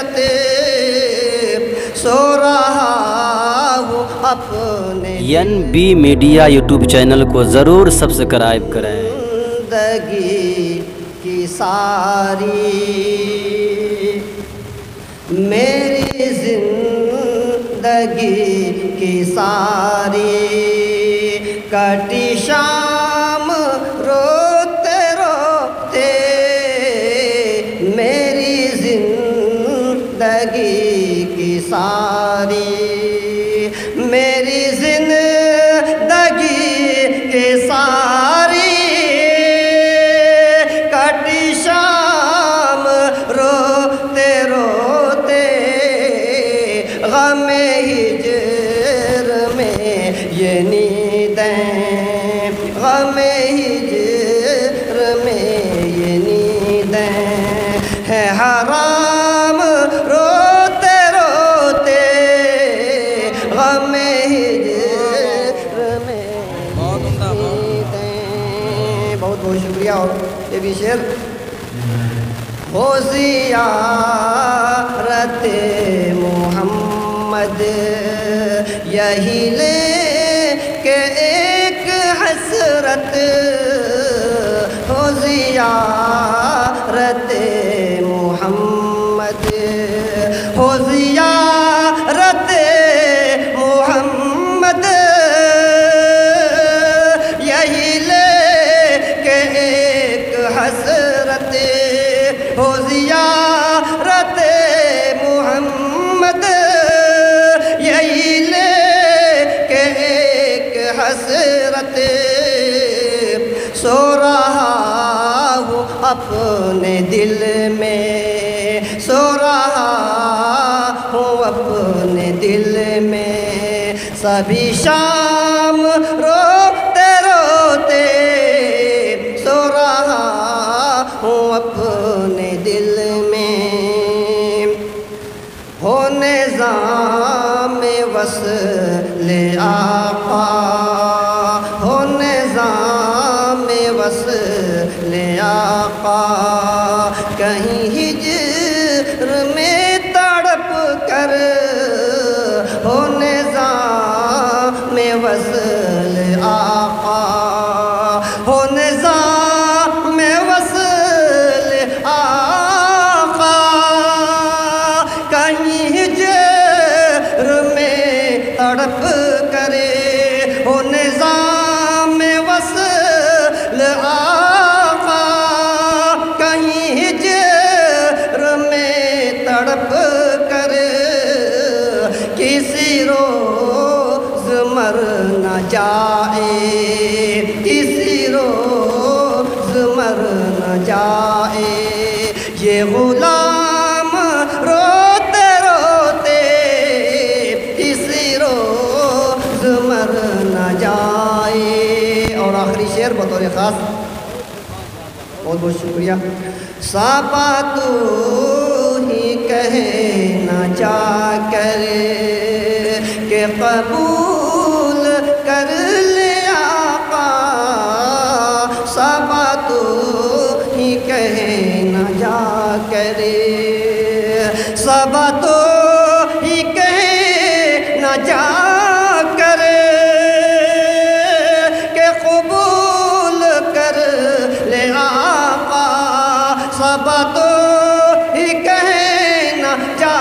رت سو رہا ہوں اپنے NB میڈیا یوٹیوب چینل کو ضرور سبسکرائب کریں۔ زندگی کی ساری میری زندگی کی ساری کٹی شام روتے روتے میری زندگی کی ساری میری زندگی کی ساری کٹی شام روتے روتے غم ہجر میں یہ نیندیں غم ہجر میں یہ نیندیں ہے حرام روتے روتے غم ہجر میں نیندیں۔ بہت بہت شکریہ۔ اور یہ بھی شعر ہو زیارت محمد یہی لے کہ ایک حسرت ہو زیارت محمد ہو زیارت محمد یہی لے کہ ایک حسرت ہو زیارت محمد یہی لے کہ ایک حسرت سو رہا ہوں اپنے دل میں سو رہا ہوں اپنے دل میں سبھی شام روتے روتے سو رہا ہوں اپنے دل میں ہو نظام وصل آقا ہو نظام وصل آقا کہیں ہجر میں تڑپ کر ہو نظام وصل آقا ہو نظام وصل آقا کہیں ہجر میں تڑپ کرے ہو نظام وصل آقا کہیں ہجر میں تڑپ کر کسی روز مر نہ جائے کسی روز مر نہ جائے یہ غلام روتے روتے کسی روز مر نہ جائے۔ اور آخری شعر بطور خاص بہت بہت شکریہ۔ صحابہ تو ہی کہنا چاہ کر کہ قبول کر لے آقا صحابہ تو ہی کہنا جا کر صحابہ تو ہی کہنا جا کر کہ قبول کر لے آقا صحابہ تو ہی کہنا جا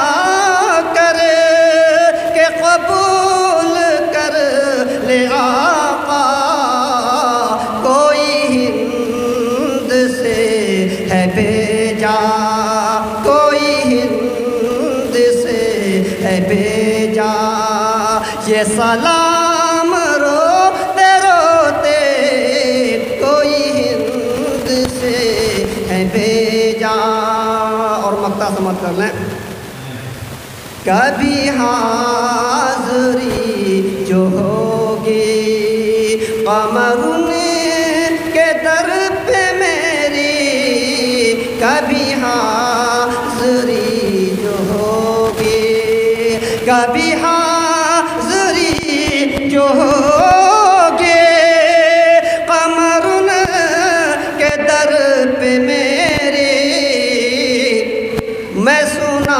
کر کہ قبول کر لے آقا کوئی ہند سے ہے بھیجا کوئی ہند سے ہے بھیجا یہ سلام روتے روتے کوئی ہند سے ہے بھیجا۔ اور مقطع سمجھ کر لیں۔ کبھی حاضری جو ہوگی قمر کے در پہ میری کبھی حاضری جو ہوگی کبھی حاضری جو ہوگی قمر کے در پہ میری میں سنا